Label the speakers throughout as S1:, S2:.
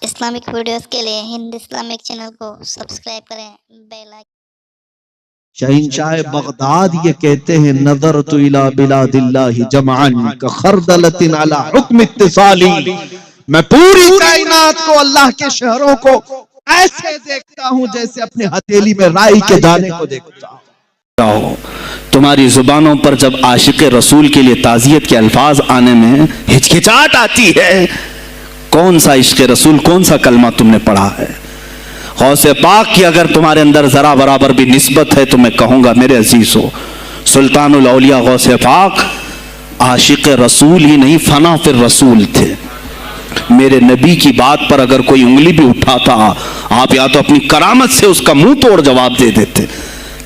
S1: Islamic videos کے لیے ہند Islamic channel کو سبسکرائب کریں، بیل آئیکن۔
S2: شہنشاہ بغداد یہ کہتے ہیں نظرت الى بلاد اللہ جمعا کخردلۃ علی حکم اتصالی، میں پوری کائنات کو اللہ کے شہروں کو ایسے دیکھتا ہوں جیسے اپنے ہتھیلی میں رائی کے دانے کو دیکھتا ہوں۔
S3: تمہاری زبانوں پر جب عاشق رسول کے لیے تعزیت کے الفاظ آنے میں ہچکچاہٹ آتی ہے، کون سا عشق رسول، کون سا کلمہ تم نے پڑھا ہے؟ غوث پاک کی اگر تمہارے اندر ذرا برابر بھی نسبت ہے تو میں کہوں گا میرے عزیزو، سلطان الاولیاء غوث پاک عاشق رسول ہی نہیں، فنا فی الرسول تھے۔ میرے نبی کی بات پر اگر کوئی انگلی بھی اٹھاتا، آپ یا تو اپنی کرامت سے اس کا منہ توڑ جواب دے دیتے۔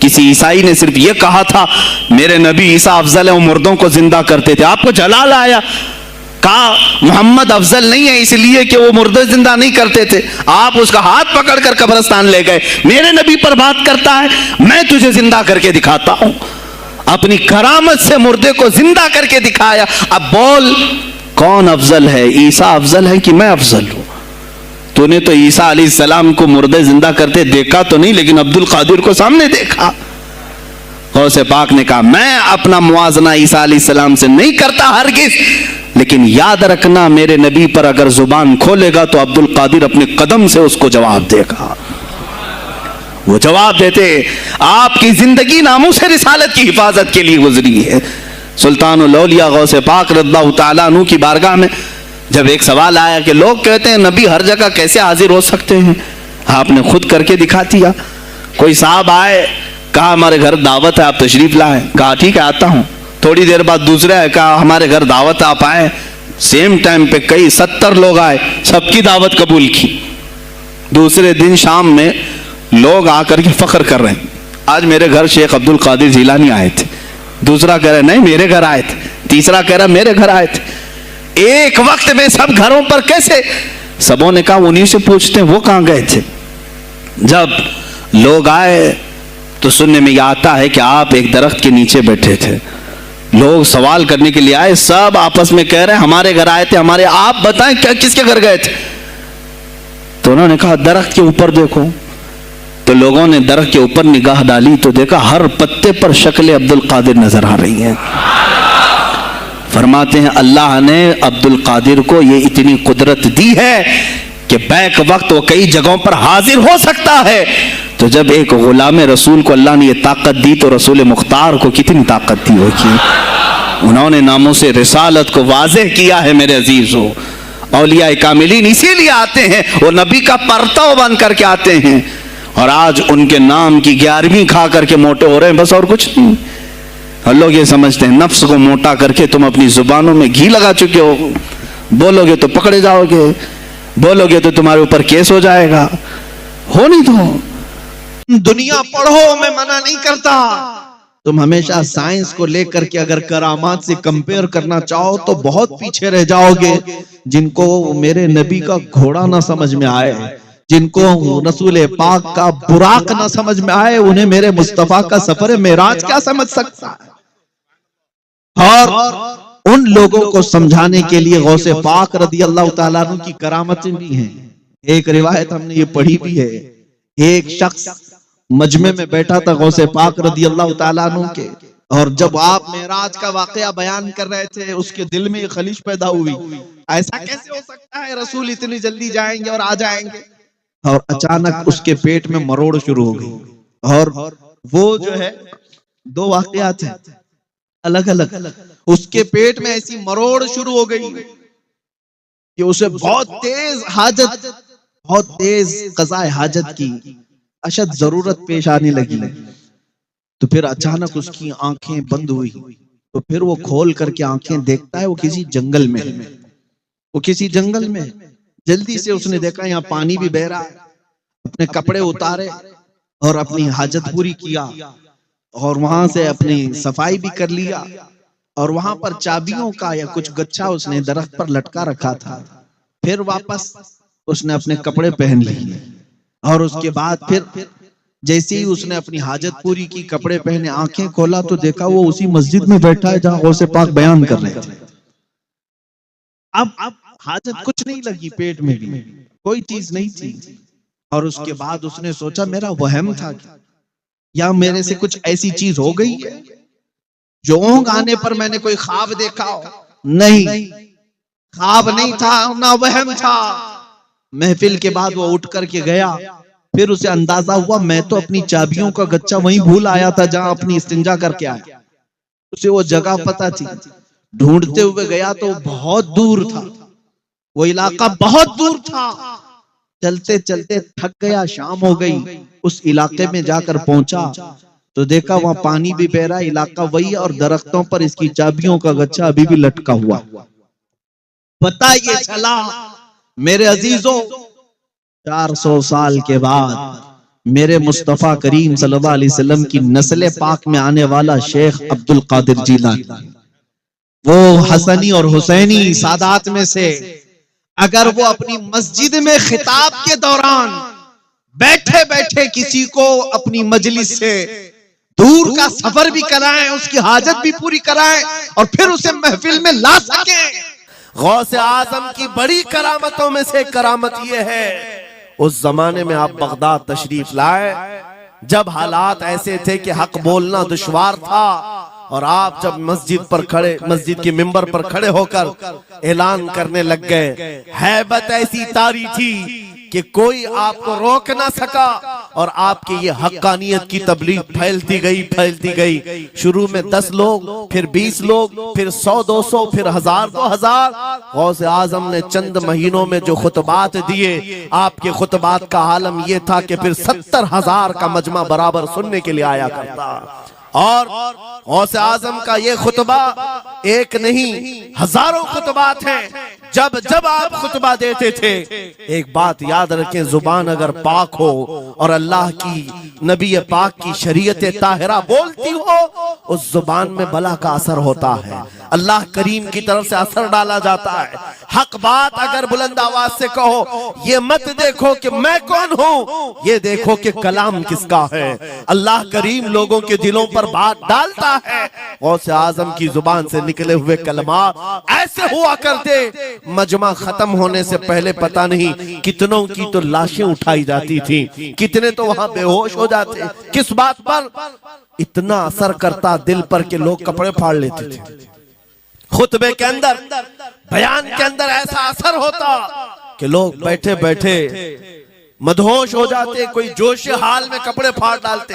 S3: کسی عیسائی نے صرف یہ کہا تھا میرے نبی عیسیٰ افضل ہے، وہ مردوں کو زندہ کرتے تھے، آپ کو جلال آیا، کہا محمد افضل نہیں ہے اس لیے کہ وہ مردے زندہ نہیں کرتے تھے، آپ اس کا ہاتھ پکڑ کر قبرستان لے گئے، میرے نبی پر بات کرتا ہے، میں تجھے زندہ کر کے دکھاتا ہوں۔ اپنی کرامت سے مردے کو زندہ کر کے دکھایا۔ اب بول کون افضل ہے، عیسیٰ افضل ہے کہ میں افضل ہوں؟ تو نے تو عیسیٰ علیہ السلام کو مردے زندہ کرتے دیکھا تو نہیں، لیکن عبد القادر کو سامنے دیکھا۔ غوث پاک نے کہا میں اپنا موازنہ عیسیٰ علیہ السلام سے نہیں کرتا ہرگز، لیکن یاد رکھنا میرے نبی پر اگر زبان کھولے گا تو عبد القادر اپنے قدم سے اس کو جواب دے گا۔ وہ جواب دیتے، آپ کی زندگی ناموس رسالت کی حفاظت کے لیے گزری ہے۔ سلطان الاولیاء غوث پاک رضی اللہ تعالیٰ عنہ کی بارگاہ میں جب ایک سوال آیا کہ لوگ کہتے ہیں نبی ہر جگہ کیسے حاضر ہو سکتے ہیں، آپ نے خود کر کے دکھا دیا۔ کوئی صاحب آئے، کہا ہمارے گھر دعوت ہے، آپ تشریف لائیں، کہا ٹھیک ہے آتا ہوں۔ تھوڑی دیر بعد دوسرے آئے، کہا ہمارے گھر دعوت آپ آئیں، سیم ٹائم پہ کئی 70 لوگ آئے، سب کی دعوت قبول کی۔ دوسرے دن شام میں لوگ آ کر کے فخر کر رہے ہیں، آج میرے گھر شیخ عبد القادر جیلانی آئے تھے، دوسرا کہہ رہا نہیں میرے گھر آئے تھے، تیسرا کہہ رہا میرے گھر آئے تھے۔ ایک وقت میں سب گھروں پر کیسے؟ سبوں نے کہا انہی سے پوچھتے ہیں وہ کہاں گئے تھے۔ جب لوگ آئے تو سننے میں یہ آتا ہے کہ آپ ایک درخت کے نیچے بیٹھے تھے، لوگ سوال کرنے کے لیے آئے، سب آپس میں کہہ رہے ہیں ہمارے گھر آئے تھے، ہمارے، آپ بتائیں کیا کس کے گھر گئے تھے؟ تو انہوں نے کہا درخت کے اوپر دیکھو۔ تو لوگوں نے درخت کے اوپر نگاہ ڈالی تو دیکھا ہر پتے پر شکل عبد القادر نظر آ رہی ہے۔ فرماتے ہیں اللہ نے عبد القادر کو یہ اتنی قدرت دی ہے کہ بیک وقت وہ کئی جگہوں پر حاضر ہو سکتا ہے۔ تو جب ایک غلام رسول کو اللہ نے یہ طاقت دی تو رسول مختار کو کتنی طاقت دی ہوگی؟ انہوں نے ناموس رسالت کو واضح کیا ہے میرے عزیزو۔ اولیاء کاملین اسی لیے آتے ہیں، وہ نبی کا پرتو بن کر کے آتے ہیں، اور آج ان کے نام کی 11ویں کھا کر کے موٹے ہو رہے ہیں، بس اور کچھ نہیں۔ اور لوگ یہ سمجھتے ہیں نفس کو موٹا کر کے تم اپنی زبانوں میں گھی لگا چکے ہو، بولو گے تو پکڑے جاؤ گے، بولو گے تو تمہارے اوپر کیس ہو جائے گا، ہو نہیں تو
S2: دنیا پڑھو، میں منع نہیں کرتا، تم ہمیشہ سائنس کو لے کر کے اگر کرامات سے کمپیئر کرنا چاہو تو بہت پیچھے رہ جاؤ گے۔ جن کو میرے نبی کا گھوڑا نہ سمجھ میں آئے، جن کو رسول پاک کا براق نہ سمجھ میں آئے، انہیں میرے مصطفیٰ کا سفر معراج کیا سمجھ سکتا ہے؟ اور ان لوگوں کو سمجھانے کے لیے غوث پاک رضی اللہ تعالیٰ عنہ کی کرامتیں بھی ہیں۔ ایک روایت ہم نے یہ پڑھی بھی ہے، ایک شخص مجمع میں بیٹھا تھا غوث پاک رضی اللہ تعالیٰ عنہ کے، اور جب آپ معراج کا واقعہ بیان کر رہے تھے اس کے دل میں یہ خلیش پیدا ہوئی، ایسا کیسے ہو سکتا ہے رسول اتنی جلدی جائیں گے اور آ جائیں گے؟ اور اچانک اس کے پیٹ میں مروڑ شروع ہو گئی، اور وہ جو ہے 2 واقعات ہیں الگ الگ، اس کے پیٹ میں ایسی مروڑ شروع ہو گئی کہ اسے بہت تیز حاجت، بہت تیز قضاء حاجت کی اشد ضرورت پیش آنے لگی۔ تو پھر اچانک اس کی آنکھیں بند ہوئی، تو پھر وہ کھول کر کے آنکھیں دیکھتا ہے وہ کسی جنگل میں، وہ کسی جنگل میں۔ جلدی سے اس نے دیکھا یہاں پانی بھی بہ رہا ہے، اپنے کپڑے اتارے اور اپنی حاجت پوری کیا، اور وہاں سے اپنی صفائی بھی کر لیا، اور وہاں پر چابیوں کا یا کچھ گچھا اس نے درخت پر لٹکا رکھا تھا۔ پھر واپس اس نے اپنے کپڑے پہن لیے، اور اس کے بعد پھر جیسے ہی اس نے اپنی حاجت پوری کی، کپڑے پہنے، آنکھیں کھولا تو دیکھا وہ اسی مسجد میں بیٹھا ہے جہاں غوث پاک بیان کر رہے تھے۔ اب حاجت کچھ نہیں لگی پیٹ میں بھی، کوئی چیز نہیں تھی. اور اس کے بعد اس نے سوچا میرا وہم تھا کیا, یا میرے سے کچھ ایسی چیز ہو گئی ہے جو اونگ آنے پر میں نے کوئی خواب دیکھا ہو. نہیں, خواب نہیں تھا نہ وہم تھا. محفل کے بعد وہ اٹھ کر کے گیا. پھر اسے اندازہ ہوا میں تو اپنی چابیوں کا گچھا وہیں بھول آیا تھا جہاں اپنی استنجا کر کے آیا. اسے وہ جگہ پتا تھی. ڈھونڈتے ہوئے گیا تو بہت دور تھا, وہ علاقہ بہت دور تھا. چلتے چلتے تھک گیا, شام ہو گئی. اس علاقے میں جا کر پہنچا تو دیکھا وہاں پانی بھی بہ رہا, علاقہ وہی اور درختوں پر اس کی چابیوں کا گچھا ابھی بھی لٹکا ہوا. پتہ یہ چلا میرے عزیزوں 400 سال کے بعد میرے مصطفیٰ کریم صلی اللہ علیہ وسلم کی نسل پاک میں آنے والا شیخ عبد القادر جیلانی, وہ حسنی اور حسینی سادات میں سے, اگر وہ اپنی مسجد میں خطاب کے دوران بیٹھے بیٹھے کسی کو اپنی مجلس سے دور کا سفر بھی کرائیں, اس کی حاجت بھی پوری کرائیں اور پھر اسے محفل میں لا سکیں.
S4: غوث اعظم کی بڑی کرامتوں میں سے کرامت یہ ہے, اس زمانے میں آپ بغداد تشریف لائے جب حالات ایسے تھے کہ حق بولنا دشوار تھا, اور آپ جب مسجد کے ممبر پر کھڑے ہو کر اعلان کرنے لگ گئے, ہیبت ایسی طاری تھی کہ کوئی آپ کو روک نہ سکا, اور آپ کی یہ حقانیت کی تبلیغ پھیلتی گئی. شروع میں 10 لوگ, پھر 20 لوگ, پھر 100 200, پھر 1000 2000. غوث اعظم نے چند مہینوں میں جو خطبات دیے, آپ کے خطبات کا عالم یہ تھا کہ پھر 70,000 کا مجمع برابر سننے کے لیے آیا کرتا. اور غوث اعظم کا یہ خطبہ ایک نہیں ہزاروں خطبات ہیں. جب آپ خطبہ دیتے تھے, ایک بات یاد رکھیں, زبان اگر پاک ہو اور اللہ کی نبی پاک کی شریعت طاہرہ بولتی ہو, اس زبان میں بلا کا اثر ہوتا ہے, اللہ کریم کی طرف سے اثر ڈالا جاتا ہے. حق بات اگر بلند آواز سے کہو, یہ مت دیکھو کہ میں کون ہوں, یہ دیکھو کہ کلام کس کا ہے. اللہ کریم لوگوں کے دلوں پر بات ڈالتا ہے. غوث اعظم کی زبان سے نکلے ہوئے کلمات ایسے ہوا کرتے, مجمع ختم ہونے سے پہلے پتہ نہیں کتنوں کی تو لاشیں اٹھائی جاتی تھی, کتنے تو وہاں بے ہوش ہو جاتے. کس بات پر؟ اتنا اثر کرتا دل پر کہ لوگ کپڑے پھاڑ لیتے تھے. خطبے کے اندر, بیان کے اندر ایسا اثر ہوتا کہ لوگ بیٹھے بیٹھے مدہوش ہو جاتے, کوئی جوش حال میں کپڑے پھاڑ ڈالتے.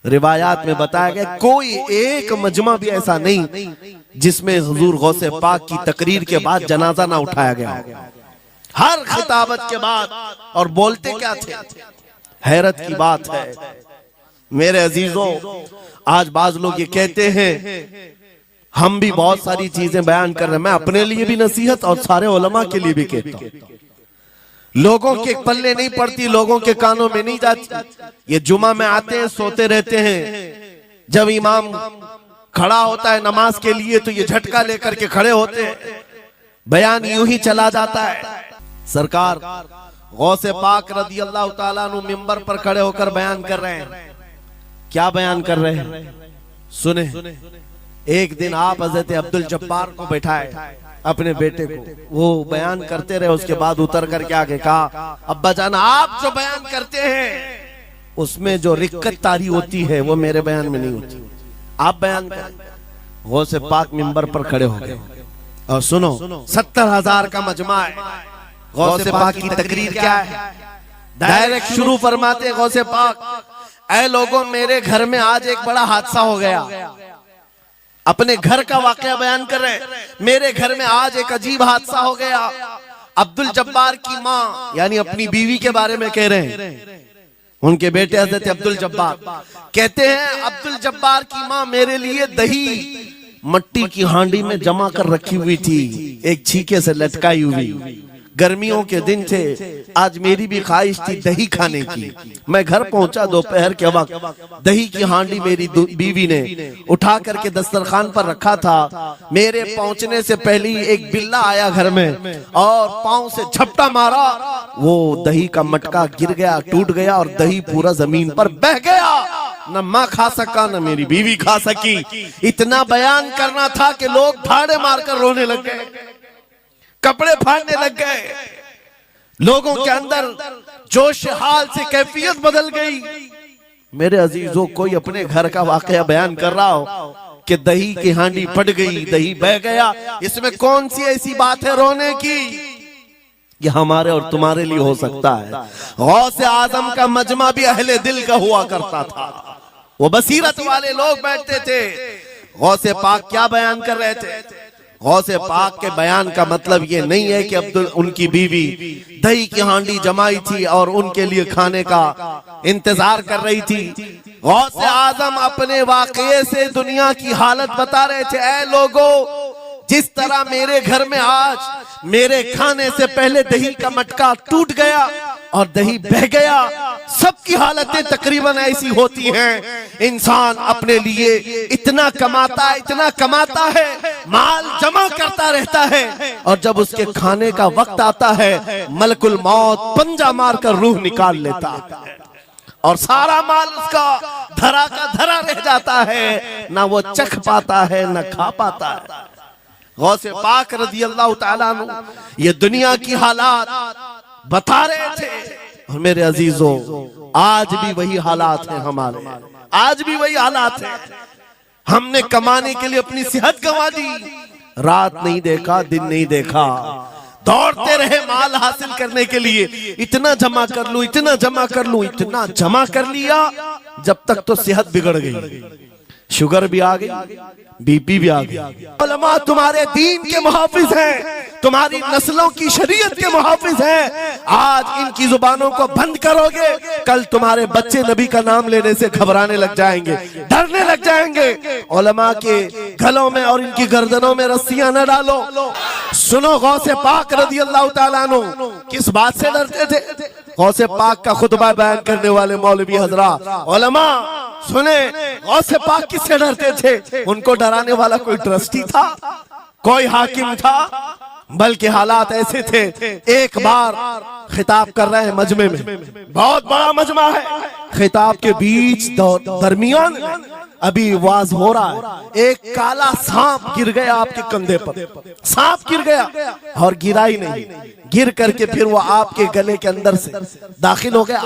S4: روایات میں بتایا گیا کوئی ایک مجمع بھی ایسا نہیں جس میں حضور غوث پاک کی تقریر کے بعد جنازہ نہ اٹھایا گیا. ہر خطابت کے بعد, اور بولتے کیا تھے, حیرت کی بات ہے میرے عزیزوں. آج بعض لوگ یہ کہتے ہیں ہم بھی بہت ساری چیزیں بیان کر رہے ہیں, میں اپنے لیے بھی نصیحت اور سارے علماء کے لیے بھی کہتا ہوں, لوگوں کے پلے نہیں پڑتی, لوگوں کے کانوں میں نہیں جاتی. یہ جمعہ میں آتے ہیں, سوتے رہتے ہیں, جب امام کھڑا ہوتا ہے نماز کے لیے تو یہ جھٹکا لے کر کے کھڑے ہوتے ہیں, بیان یوں ہی چلا جاتا ہے. سرکار غوث پاک رضی اللہ تعالیٰ عنہ ممبر پر کھڑے ہو کر بیان کر رہے ہیں. کیا بیان کر رہے ہیں سنیں. ایک دن آپ حضرت عبد الجبار کو بٹھائے, اپنے بیٹے کو, وہ بیان کرتے رہے. اس کے بعد اتر کر کے آگے کہا, ابا جان آپ جو بیان کرتے ہیں اس میں جو رکت طاری ہوتی ہے وہ میرے بیان میں نہیں ہوتی, آپ بیان کریں. غوث پاک ممبر پر کھڑے ہو گئے اور سنو, 70,000 کا مجمع ہے. غوث پاک کی تقریر کیا ہے, ڈائریکٹ شروع فرماتے غوث پاک, اے لوگوں میرے گھر میں آج ایک بڑا حادثہ ہو گیا. اپنے گھر کا واقعہ بیان کر رہے ہیں, میرے گھر میں آج ایک عجیب حادثہ ہو گیا. عبد الجبار کی ماں یعنی اپنی بیوی کے بارے میں کہہ رہے ہیں, ان کے بیٹے حضرت عبد الجبار کہتے ہیں عبد الجبار کی ماں میرے لیے دہی مٹی کی ہانڈی میں جمع کر رکھی ہوئی تھی, ایک چھیکے سے لٹکائی ہوئی. گرمیوں کے دن تھے, آج میری بھی خواہش تھی دہی کھانے کی. میں گھر پہنچا دوپہر کے وقت, دہی کی ہانڈی میری بیوی نے اٹھا کر کے دسترخوان پر رکھا تھا. میرے پہنچنے سے پہلی ایک بلا آیا گھر میں اور پاؤں سے جھپٹا مارا, وہ دہی کا مٹکا گر گیا, ٹوٹ گیا اور دہی پورا زمین پر بہ گیا. نہ ماں کھا سکا نہ میری بیوی کھا سکی. اتنا بیان کرنا تھا کہ لوگ دھاڑے مار کر رونے لگ گئے, کپڑے پھاڑنے لگ گئے. لوگوں کے اندر جوش حال سے کیفیت بدل گئی. میرے عزیزوں، کوئی اپنے گھر کا واقعہ بیان کر رہا ہو کہ دہی کی ہانڈی پھٹ گئی، دہی بہ گیا، اس میں کون سی ایسی بات ہے رونے کی؟ یہ ہمارے اور تمہارے لیے ہو سکتا ہے. غوث اعظم کا مجمع بھی اہل دل کا ہوا کرتا تھا. وہ بصیرت والے لوگ بیٹھتے تھے. غوث پاک کیا بیان کر رہے تھے؟ غوث پاک کے بیان کا مطلب یہ نہیں ہے کہ ان کی بیوی دہی کی ہانڈی جمائی تھی اور ان کے لیے کھانے کا انتظار کر رہی تھی. غوث اعظم اپنے واقعے سے دنیا کی حالت بتا رہے تھے. اے لوگو، جس طرح میرے گھر میں آج میرے کھانے سے پہلے دہی کا مٹکا ٹوٹ گیا اور دہی بہ گیا، سب کی حالتیں تقریباً ایسی ہوتی ہیں. انسان اپنے لیے اتنا کماتا ہے، مال جمع کرتا رہتا ہے، اور جب اس کے کھانے کا وقت آتا ہے ملک الموت پنجہ مار کر روح نکال لیتا ہے اور سارا مال اس کا دھرا کا دھرا رہ جاتا ہے. نہ وہ چکھ پاتا ہے نہ کھا پاتا ہے. غوث پاک رضی اللہ تعالیٰ عنہ یہ دنیا کی حالات بتا رہے تھے. اور میرے عزیزوں، آج بھی وہی حالات ہیں ہمارے، آج بھی وہی حالات ہیں. ہم نے کمانے کے لیے اپنی صحت گنوا دی، رات نہیں دیکھا، دن نہیں دیکھا، دوڑتے رہے مال حاصل کرنے کے لیے. اتنا جمع کر لوں، اتنا جمع کر لوں، اتنا جمع کر لیا، جب تک تو صحت بگڑ گئی، شوگر بھی آ گئی، بی پی بھی آ گئی. علماء تمہارے دین کے محافظ ہیں، تمہاری نسلوں کی شریعت کے محافظ ہیں. آج ان کی زبانوں کو بند کرو گے، کل تمہارے بچے نبی کا نام لینے سے گھبرانے لگ جائیں گے، ڈرنے لگ جائیں گے. علماء کے گلوں میں اور ان کی گردنوں میں رسیاں نہ ڈالو. سنو، غوث پاک رضی اللہ تعالیٰ عنہ کس بات سے ڈرتے تھے؟ غوث پاک کا خطبہ بیان کرنے والے مولوی حضرات، علماء سنیں، غوث پاک کس سے ڈرتے تھے؟ ان کو ڈرانے والا کوئی ٹرسٹی تھا، کوئی حاکم تھا؟ بلکہ حالات ایسے تھے. ایک بار خطاب کر رہے ہیں مجمع میں، بہت بڑا مجمع ہے، خطاب کے بیچ درمیان ابھی واز ہو رہا ہے، ایک کالا سانپ گر گیا آپ کے کندھے پر. سانپ گر گیا اور گرا ہی نہیں، گر کر کے پھر وہ آپ کے گلے کے اندر سے داخل ہو گیا،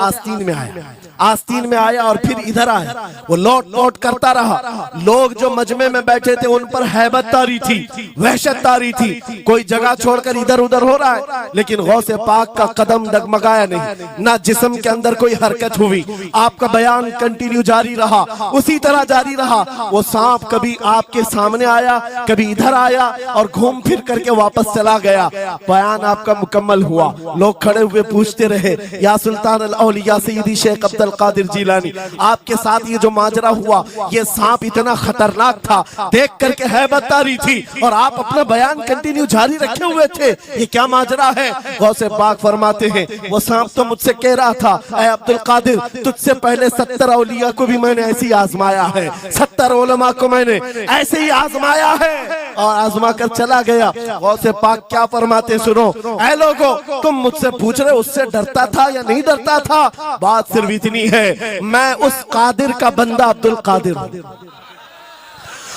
S4: آستین میں آیا اور پھر ادھر آیا. وہ لوٹ کرتا رہا. لوگ جو مجمع میں بیٹھے تھے ان پر ہیبت طاری تھی، وحشت طاری تھی. کوئی جگہ چھوڑ کر ادھر ادھر ہو رہا ہے، لیکن غوث پاک کا قدم ڈگمگایا نہیں، نہ جسم کے اندر کوئی حرکت ہوئی. آپ کا بیان کنٹینیو جاری رہا، اسی طرح جاری رہا. وہ سانپ کبھی آپ کے سامنے آیا، کبھی ادھر آیا اور گھوم پھر کر کے واپس چلا گیا. بیان آپ کا مکمل ہوا. لوگ کھڑے ہوئے پوچھتے رہے، یا سلطان الاولیاء سیدی شیخ عبد القادر جیلانی، آپ کے ساتھ یہ جو ماجرا ہوا، یہ سانپ اتنا خطرناک تھا، دیکھ کر کے ہیبت طاری تھی اور آپ اپنا بیان کنٹینیو جاری رکھے ہوئے تھے، یہ کیا ماجرا ہے؟ غوث پاک فرماتے ہیں، وہ سانپ تو مجھ سے کہہ رہا تھا، اے عبد القادر، تجھ سے پہلے 70 اولیاء کو بھی میں نے ایسی آزمایا ہے، 70 علماء کو میں نے ایسے ہی آزمایا ہے اور آزما کر چلا گیا. غوث پاک کیا فرماتے سنو، اے لوگو، تم مجھ سے پوچھ رہے اس سے ڈرتا تھا یا نہیں ڈرتا تھا؟ بات صرف اتنی ہے، میں اس قادر کا بندہ عبد القادر ہوں،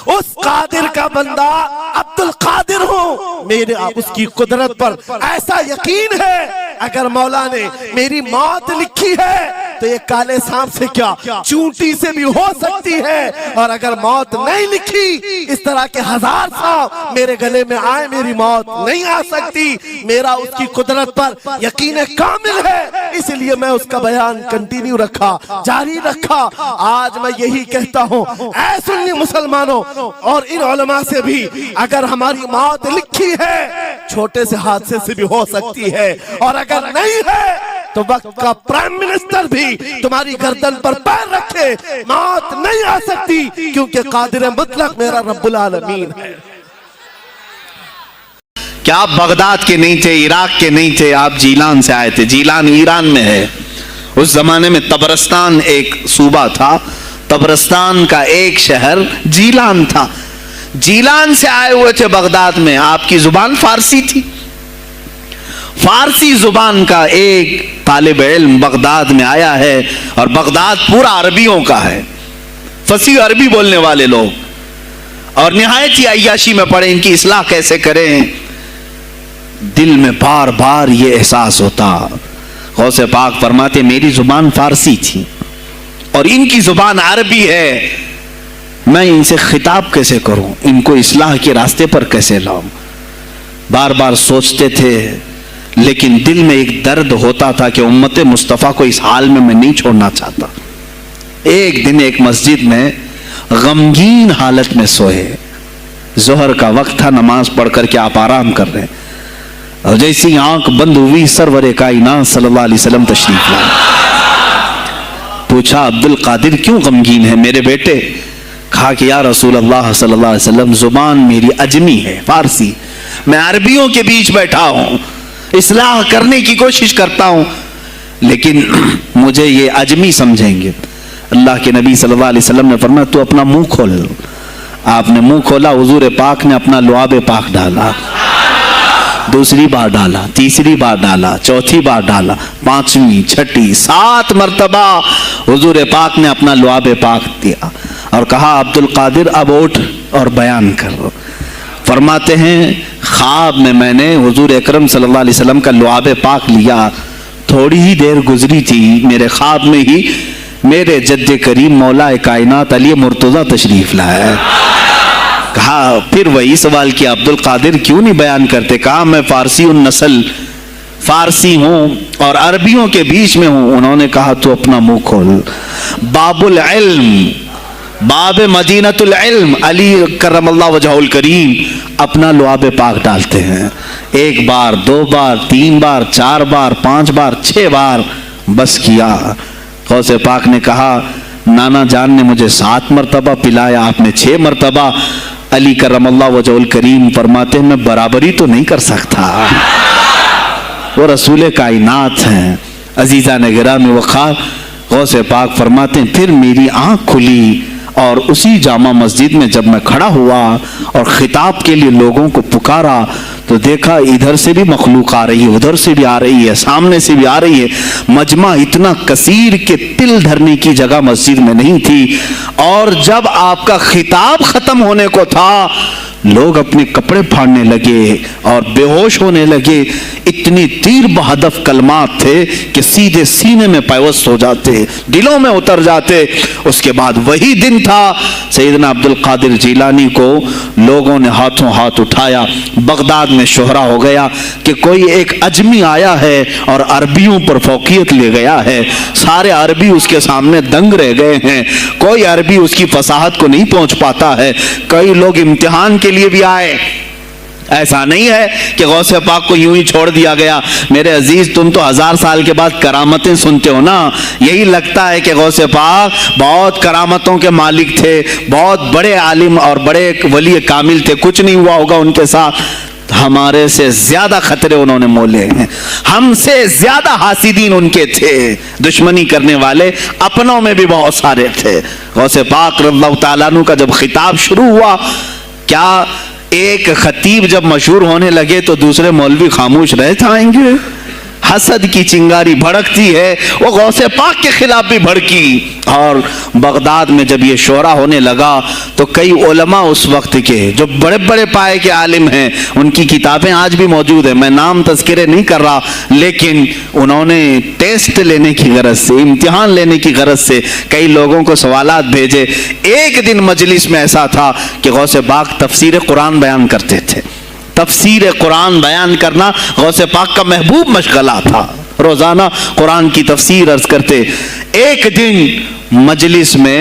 S4: اس قادر کا بندہ عبد القادر ہوں. میرے اس کی قدرت پر ایسا یقین ہے، اگر مولا نے میری موت لکھی ہے تو یہ کالے سانپ سے کیا چونٹی سے بھی ہو سکتی ہے، اور اگر موت نہیں لکھی، اس طرح کے 1000 سانپ میرے گلے میں آئے، میری موت نہیں آ سکتی. میرا اس کی قدرت پر یقین کامل ہے، اس لیے میں اس کا بیان کنٹینیو رکھا، جاری رکھا. آج میں یہی کہتا ہوں، اے سنی مسلمانوں اور ان علماء سے بھی، اگر ہماری موت لکھی ہے، چھوٹے سے حادثے سے بھی ہو سکتی ہے، اور اگر نہیں ہے تو وقت کا پرائم منسٹر بھی تمہاری گردن پر پیر رکھے، موت نہیں آ سکتی، کیونکہ قادر مطلق میرا رب العالمین ہے.
S3: کیا آپ بغداد کے نہیں تھے، عراق کے نہیں تھے، آپ جیلان سے آئے تھے. جیلان ایران میں ہے. اس زمانے میں طبرستان ایک صوبہ تھا، طبرستان کا ایک شہر جیلان تھا. جیلان سے آئے ہوئے تھے بغداد میں. آپ کی زبان فارسی تھی. فارسی زبان کا ایک طالب علم بغداد میں آیا ہے، اور بغداد پورا عربیوں کا ہے، فصیح عربی بولنے والے لوگ، اور نہایت ہی عیاشی میں پڑے ان کی اصلاح کیسے کریں. دل میں بار بار یہ احساس ہوتا. غوث پاک فرماتے میری زبان فارسی تھی اور ان کی زبان عربی ہے، میں ان سے خطاب کیسے کروں، ان کو اصلاح کے راستے پر کیسے لاؤں. بار بار سوچتے تھے، لیکن دل میں ایک درد ہوتا تھا کہ امت مصطفیٰ کو اس حال میں نہیں چھوڑنا چاہتا. ایک دن ایک مسجد میں غمگین حالت میں سوئے. ظہر کا وقت تھا، نماز پڑھ کر کے آپ آرام کر رہے ہیں، اور جیسی آنکھ بند ہوئی سرور کائنات صلی اللہ علیہ وسلم تشریف لائے. پوچھا عبد القادر کیوں غمگین ہے میرے بیٹے؟ کہا کہ یا رسول اللہ صلی اللہ علیہ وسلم زبان میری اجمی ہے، فارسی، میں عربیوں کے بیچ بیٹھا ہوں، اصلاح کرنے کی کوشش کرتا ہوں، لیکن مجھے یہ اجمی سمجھیں گے. اللہ کے نبی صلی اللہ علیہ وسلم نے فرمایا تو اپنا منہ کھول. آپ نے منہ کھولا، حضور پاک نے اپنا لعاب پاک ڈالا. دوسری بار ڈالا، تیسری بار ڈالا، چوتھی بار ڈالا، پانچویں، چھٹی، 7 مرتبہ حضور پاک نے اپنا لعاب پاک دیا اور کہا عبد القادر اب اٹھ اور بیان کر. فرماتے ہیں خواب میں نے حضور اکرم صلی اللہ علیہ وسلم کا لعاب پاک لیا. تھوڑی ہی دیر گزری تھی، میرے خواب میں ہی میرے جد کریم مولا کائنات علی مرتضیٰ تشریف لائے. کہا پھر وہی سوال کیا عبد القادر کیوں نہیں بیان کرتے؟ کہا میں فارسی النسل، فارسی ہوں اور عربیوں کے بیچ میں ہوں. انہوں نے کہا تو اپنا منہ کھول. باب العلم، باب مدینۃ العلم، علی کرم اللہ وجہہ الکریم اپنا لعاب پاک ڈالتے ہیں. 1 بار، 2 بار، 3 بار، 4 بار، 5 بار، 6 بار بس کیا. غوث پاک نے کہا نانا جان نے مجھے 7 مرتبہ پلایا، آپ نے 6 مرتبہ. علی کرم اللہ وجہ الکریم فرماتے ہیں میں برابری تو نہیں کر سکتا، وہ رسول کائنات ہیں. عزیزان گرامی وقار، غوث پاک فرماتے ہیں پھر میری آنکھ کھلی اور اسی جامع مسجد میں جب میں کھڑا ہوا اور خطاب کے لیے لوگوں کو پکارا تو دیکھا ادھر سے بھی مخلوق آ رہی ہے، ادھر سے بھی آ رہی ہے، سامنے سے بھی آ رہی ہے. مجمع اتنا کثیر کہ تل دھرنے کی جگہ مسجد میں نہیں تھی. اور جب آپ کا خطاب ختم ہونے کو تھا لوگ اپنے کپڑے پھاڑنے لگے اور بے ہوش ہونے لگے. اتنی تیر بہدف کلمات تھے کہ سیدھے سینے میں پیوست ہو جاتے، دلوں میں اتر جاتے. اس کے بعد وہی دن تھا سیدنا عبد القادر جیلانی کو لوگوں نے ہاتھوں ہاتھ اٹھایا. بغداد میں شہرہ ہو گیا کہ کوئی ایک اجمی آیا ہے اور عربیوں پر فوقیت لے گیا ہے. سارے عربی اس کے سامنے دنگ رہ گئے ہیں، کوئی عربی اس کی فصاحت کو نہیں پہنچ پاتا ہے. کئی لوگ امتحان کے لیے بھی آئے. ایسا نہیں ہے کہ غوث پاک کو یوں ہی چھوڑ دیا گیا. میرے عزیز تم تو 1000 سال کے بعد کرامتیں سنتے ہو نا، یہی لگتا ہے کہ غوث پاک بہت کرامتوں کے مالک تھے، بہت بڑے عالم اور بڑے ولی کامل تھے، کچھ نہیں ہوا ہوگا ان کے ساتھ. ہمارے سے زیادہ خطرے انہوں نے مولے ہیں، ہم سے زیادہ حاسدین ان کے تھے، دشمنی کرنے والے اپنوں میں بھی بہت سارے تھے. غوث پاک رضی اللہ تعالیٰ عنہ کا جب خطاب شروع ہوا، کیا ایک خطیب جب مشہور ہونے لگے تو دوسرے مولوی خاموش رہ جائیں گے؟ حسد کی چنگاری بھڑکتی ہے، وہ غوث پاک کے خلاف بھی بھڑکی. اور بغداد میں جب یہ شورا ہونے لگا تو کئی علماء اس وقت کے جو بڑے بڑے پائے کے عالم ہیں، ان کی کتابیں آج بھی موجود ہیں، میں نام تذکرے نہیں کر رہا، لیکن انہوں نے ٹیسٹ لینے کی غرض سے، امتحان لینے کی غرض سے کئی لوگوں کو سوالات بھیجے. ایک دن مجلس میں ایسا تھا کہ غوث پاک تفسیر قرآن بیان کرتے تھے. تفسیر قرآن بیان کرنا غوث پاک کا محبوب مشغلہ تھا، روزانہ قرآن کی تفسیر عرض کرتے. ایک دن مجلس میں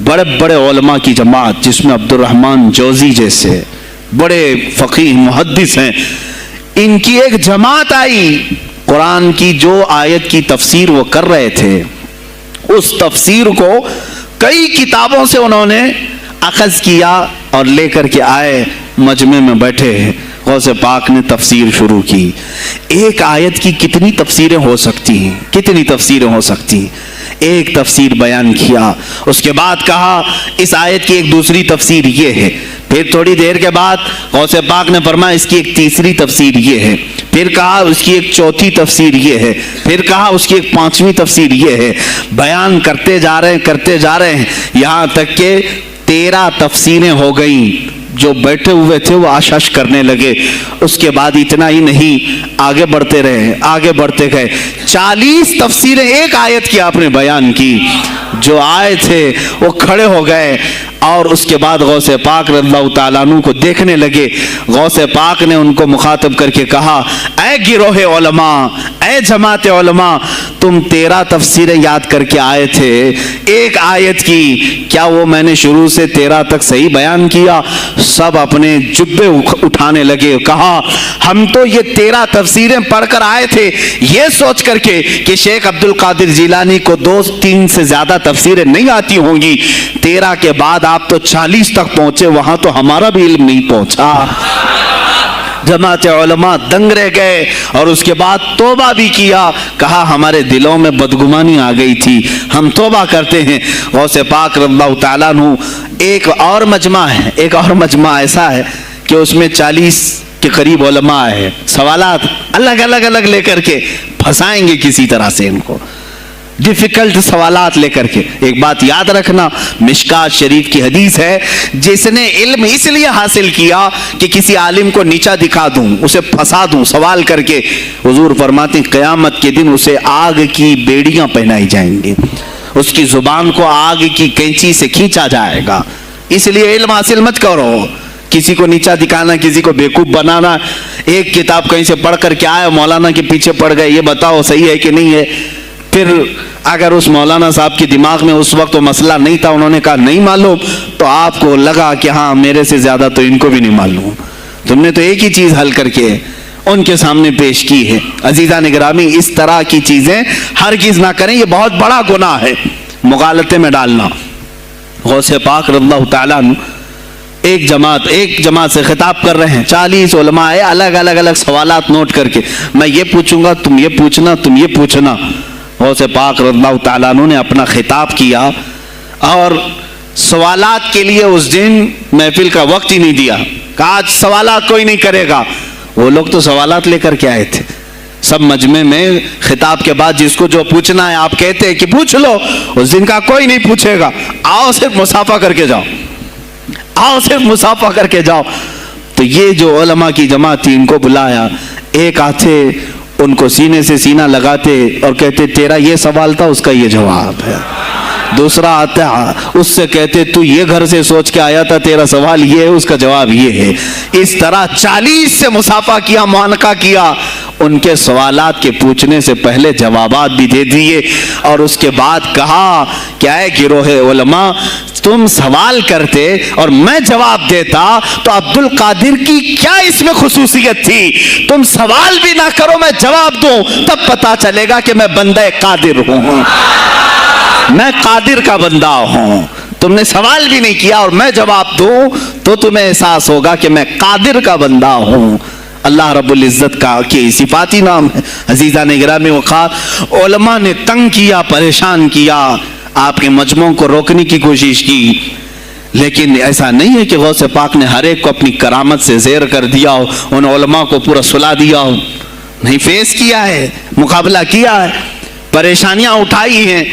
S3: بڑے بڑے علماء کی جماعت، جس میں عبد الرحمن جوزی جیسے بڑے فقیہ محدث ہیں، ان کی ایک جماعت آئی. قرآن کی جو آیت کی تفسیر وہ کر رہے تھے، اس تفسیر کو کئی کتابوں سے انہوں نے اخذ کیا اور لے کر کے آئے. مجمع میں بیٹھے غوث پاک نے تفسیر شروع کی. ایک آیت کی کتنی تفسیریں ہو سکتی ہیں، کتنی تفسیریں ہو سکتی ہیں. ایک تفسیر بیان کیا، اس کے بعد کہا اس آیت کی ایک دوسری تفسیر یہ ہے. پھر تھوڑی دیر کے بعد غوث پاک نے فرمایا اس کی ایک تیسری تفسیر یہ ہے. پھر کہا اس کی ایک چوتھی تفسیر یہ ہے. پھر کہا اس کی ایک پانچویں تفسیر یہ ہے. بیان کرتے جا رہے ہیں، کرتے جا رہے ہیں، یہاں تک کہ 13 تفسیریں ہو گئیں. جو بیٹھے ہوئے تھے وہ آشش کرنے لگے. اس کے بعد اتنا ہی نہیں, آگے بڑھتے رہے, آگے بڑھتے گئے. 40 تفسیریں ایک آیت کی آپ نے بیان کی. جو آئے تھے وہ کھڑے ہو گئے اور اس کے بعد غوث پاک رضی اللہ تعالیٰ عنہ کو دیکھنے لگے. غوث پاک نے ان کو مخاطب کر کے کہا, اے گروہ علماء, اے جماعت علماء, تم 13 تفسیریں یاد کر کے آئے تھے ایک آیت کی, کیا وہ میں نے شروع سے 13 تک صحیح بیان کیا؟ سب اپنے جبے اٹھانے لگے. کہا ہم تو یہ 13 تفسیریں پڑھ کر آئے تھے یہ سوچ کر کے کہ شیخ عبد القادر جیلانی کو 2-3 سے زیادہ تفسیریں نہیں آتی ہوں گی. 13 کے بعد آپ تو 40 تک پہنچے, وہاں تو ہمارا بھی علم نہیں پہنچا. جماعت علماء دنگ رہ گئے اور اس کے بعد توبہ بھی کیا. کہا ہمارے دلوں میں بدگمانی آ گئی تھی, ہم توبہ کرتے ہیں. غوث پاک رضی اللہ تعالیٰ عنہ ایک اور مجمع ہے, ایک اور مجمع ایسا ہے کہ اس میں 40 کے قریب علماء ہے. سوالات الگ لے کر کے پھنسائیں گے کسی طرح سے ان کو, ڈیفیکلٹ سوالات لے کر کے. ایک بات یاد رکھنا, مشکات شریف کی حدیث ہے, جس نے علم اس لیے حاصل کیا کہ کسی عالم کو نیچا دکھا دوں, اسے پھنسا دوں سوال کر کے, حضور فرماتے ہیں قیامت کے دن اسے آگ کی بیڑیاں پہنائی جائیں گے, اس کی زبان کو آگ کی کینچی سے کھینچا جائے گا. اس لیے علم حاصل مت کرو, کسی کو نیچا دکھانا, کسی کو بیوقوف بنانا. ایک کتاب کہیں سے پڑھ کر کے آئے, مولانا کے پیچھے پڑ گئے, یہ بتاؤ صحیح ہے کہ نہیں ہے. پھر اگر اس مولانا صاحب کے دماغ میں اس وقت وہ مسئلہ نہیں تھا, انہوں نے کہا نہیں معلوم, تو آپ کو لگا کہ ہاں میرے سے زیادہ تو ان کو بھی نہیں معلوم. تم نے تو ایک ہی چیز حل کر کے ان کے سامنے پیش کی ہے. عزیزان گرامی, اس طرح کی چیزیں ہرگز نہ کریں, یہ بہت بڑا گناہ ہے مغالطے میں ڈالنا. غوث پاک رضی اللہ تعالیٰ عنہ ایک جماعت سے خطاب کر رہے ہیں. 40 علماء ہے, الگ سوالات نوٹ کر کے, میں یہ پوچھوں گا, تم یہ پوچھنا, تم یہ پوچھنا. غوث پاک رضی اللہ تعالیٰ عنہ نے اپنا خطاب کیا اور سوالات کے لیے اس دن محفل کا وقت ہی نہیں دیا. کہا آج سوالات کوئی نہیں کرے گا. وہ لوگ تو سوالات لے کر کے آئے تھے. سب مجمع میں خطاب کے بعد جس کو جو پوچھنا ہے آپ کہتے ہیں کہ پوچھ لو, اس دن کا کوئی نہیں پوچھے گا, آؤ صرف مصافحہ کر کے جاؤ, آؤ صرف مصافحہ کر کے جاؤ. تو یہ جو علماء کی جماعت تھی, ان کو بلایا. ایک آتے ان کو سینے سے سینہ لگاتے اور کہتے تیرا یہ سوال تھا, اس کا یہ جواب ہے. دوسرا آتا, اس سے کہتے تو یہ گھر سے سوچ کے آیا تھا, تیرا سوال یہ ہے, اس کا جواب یہ ہے. اس طرح 40 سے مصافحہ کیا, معانقہ کیا. ان کے سوالات کے پوچھنے سے پہلے جوابات بھی دے دیے اور اس کے بعد کہا کیا ہے گروہ علماء, تم سوال کرتے اور میں جواب دیتا تو عبد القادر کی کیا اس میں خصوصیت تھی؟ تم سوال بھی نہ کرو, میں جواب دوں, تب پتا چلے گا کہ میں بندہ قادر ہوں, میں قادر کا بندہ ہوں. تم نے سوال بھی نہیں کیا اور میں جواب دوں تو تمہیں احساس ہوگا کہ میں قادر کا بندہ ہوں. اللہ رب العزت کا کی صفاتی نام ہے. عزیزان گرامی وقار, علماء نے تنگ کیا, پریشان کیا, آپ کے مجموعوں کو روکنے کی کوشش کی, لیکن ایسا نہیں ہے کہ غوث پاک نے ہر ایک کو اپنی کرامت سے زیر کر دیا ہو, ان علماء کو پورا سلا دیا ہو. نہیں, فیس کیا ہے, مقابلہ کیا ہے, پریشانیاں اٹھائی ہیں.